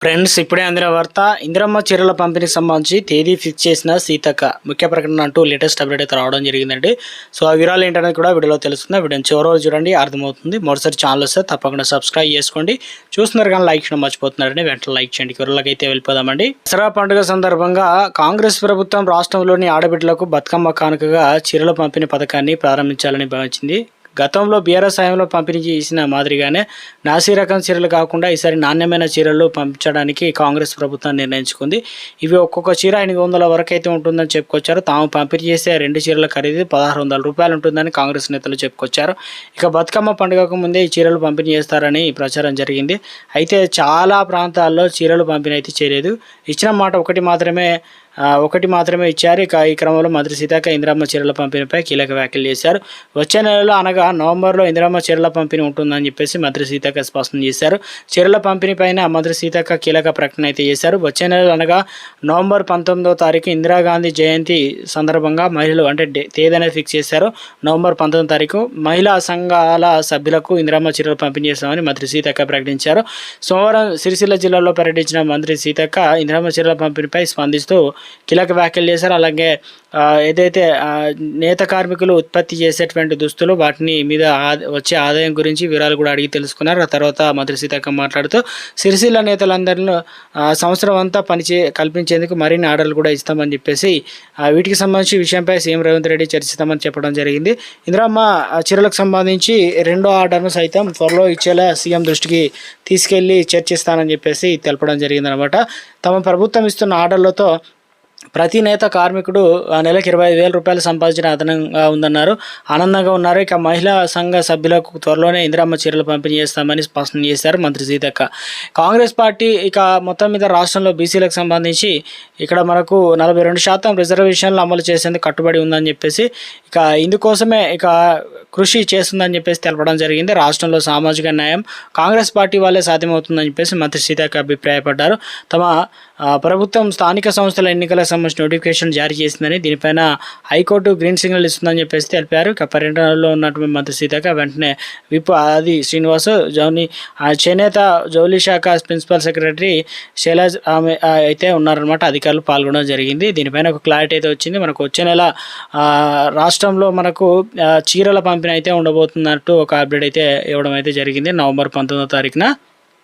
Friends, ఇప్పుడే అందిన వార్త. ఇందిరమ్మ చీరల పంపిణీకి సంబంధించి తేదీ ఫిక్స్ చేసిన సీతక్క ముఖ్య ప్రకటన అంటూ లేటెస్ట్ అప్డేట్ అయితే రావడం జరిగిందండి. సో ఆ వివరాలు ఏంటనేది కూడా వీడియోలో తెలుస్తుంది. వీడియోని చివరి రోజు చూడండి, అర్థమవుతుంది. మొదటిసారి ఛానల్ వస్తే తప్పకుండా సబ్స్క్రైబ్ చేసుకోండి. చూస్తున్నారు కానీ లైక్ చేయడం మర్చిపోతున్నారండి, వెంటనే లైక్ చేయండి. వివరాలకి అయితే వెళ్ళిపోదామండి. దసరా పండుగ సందర్భంగా కాంగ్రెస్ ప్రభుత్వం రాష్ట్రంలోని ఆడబిడ్డలకు బతుకమ్మ కానుకగా చీరల పంపిణీ పథకాన్ని ప్రారంభించాలని భావించింది. గతంలో బీఆర్ఎస్ హయాంలో పంపిణీ చేసిన మాదిరిగానే నాసీ రకం చీరలు కాకుండా ఈసారి నాణ్యమైన చీరలు పంపించడానికి కాంగ్రెస్ ప్రభుత్వం నిర్ణయించుకుంది. ఇవి ఒక్కొక్క చీర 800 వరకు అయితే ఉంటుందని చెప్పుకొచ్చారు. తాము పంపిణీ చేసే 2 చీరల ఖరీదు 1600 రూపాయలు ఉంటుందని కాంగ్రెస్ నేతలు చెప్పుకొచ్చారు. ఇక బతుకమ్మ పండుగకు ముందే ఈ చీరలు పంపిణీ చేస్తారని ప్రచారం జరిగింది. అయితే చాలా ప్రాంతాల్లో చీరలు పంపిణీ అయితే చేయలేదు. ఇచ్చిన మాట ఒకటి మాత్రమే ఇచ్చారు. ఇక ఈ క్రమంలో మంత్రి సీతక్క ఇందిరమ్మ చీరల పంపిణీపై కీలక వ్యాఖ్యలు చేశారు. వచ్చే నెలలో అనగా నవంబర్లో ఇందిరమ్మ చీరల పంపిణీ ఉంటుందని చెప్పేసి మంత్రి సీతక్క స్పష్టం చేశారు. చీరల పంపిణీ పైన మంత్రి సీతక్క కీలక ప్రకటన అయితే చేశారు. వచ్చే నెలలో అనగా నవంబర్ 19వ తారీఖు ఇందిరాగాంధీ జయంతి సందర్భంగా మహిళలు తేదీ అనేది ఫిక్స్ చేశారు. నవంబర్ 19వ తారీఖు మహిళా సంఘాల సభ్యులకు ఇందిరమ్మ చీరలు పంపిణీ చేస్తామని మంత్రి సీతక్క ప్రకటించారు. సోమవారం సిరిసిల్ల జిల్లాలో పర్యటించిన మంత్రి సీతక్క ఇందిరమ్మ చీరల పంపిణీపై స్పందిస్తూ కీలక వ్యాఖ్యలు చేశారు. అలాగే ఏదైతే నేత కార్మికులు ఉత్పత్తి చేసేటువంటి దుస్తులు వాటిని మీద వచ్చే ఆదాయం గురించి వివరాలు కూడా అడిగి తెలుసుకున్నారు. ఆ తర్వాత మంత్రి సీతక్క మాట్లాడుతూ సిరిసిల్ల నేతలందరిలో సంవత్సరం అంతా కల్పించేందుకు మరిన్ని ఆర్డర్లు కూడా ఇస్తామని చెప్పేసి వీటికి సంబంధించి విషయంపై సీఎం రేవంత్ రెడ్డి చర్చిస్తామని చెప్పడం జరిగింది. ఇందిరమ్మ చీరలకు సంబంధించి 2వ ఆర్డర్ను సైతం త్వరలో ఇచ్చేలా సీఎం దృష్టికి తీసుకెళ్లి చర్చిస్తానని చెప్పేసి తెలపడం జరిగిందనమాట. తమ ప్రభుత్వం ఇస్తున్న ఆర్డర్లతో ప్రతి నేత కార్మికుడు నెలకు 25,000 రూపాయలు సంపాదించిన అదనంగా ఉందన్నారు. ఆనందంగా ఉన్నారు. ఇక మహిళా సంఘ సభ్యులకు త్వరలోనే ఇందిరమ్మ చీరలు పంపిణీ చేస్తామని స్పష్టం చేశారు మంత్రి సీతక్క. కాంగ్రెస్ పార్టీ ఇక మొత్తం మీద రాష్ట్రంలో బీసీలకు సంబంధించి ఇక్కడ మనకు 42% రిజర్వేషన్లు అమలు చేసేందుకు కట్టుబడి ఉందని చెప్పేసి ఇందుకోసమే కృషి చేస్తుందని చెప్పేసి తెలపడం జరిగింది. రాష్ట్రంలో సామాజిక న్యాయం కాంగ్రెస్ పార్టీ వాళ్ళే సాధ్యమవుతుందని చెప్పేసి మంత్రి సీతక్క అభిప్రాయపడ్డారు. తమ ప్రభుత్వం స్థానిక సంస్థల ఎన్నికలకు సంబంధించిన నోటిఫికేషన్ జారీ చేసిందని, దీనిపైన హైకోర్టు గ్రీన్ సిగ్నల్ ఇస్తుందని చెప్పేసి తెలిపారు. పర్యటనలో ఉన్నటువంటి మంత్రి సీతక్క వెంటనే విప్ ఆది శ్రీనివాస్ చేనేత జౌలి శాఖ ప్రిన్సిపల్ సెక్రటరీ శైలజ్ అయితే ఉన్నారనమాట. అధికారులు పాల్గొనడం జరిగింది. దీనిపైన ఒక క్లారిటీ అయితే వచ్చింది. మనకు వచ్చే నెల రాష్ట్రంలో మనకు చీరల పంపిణీ అయితే ఉండబోతున్నట్టు ఒక అప్డేట్ అయితే ఇవ్వడం అయితే జరిగింది నవంబర్ 19వ తారీఖున.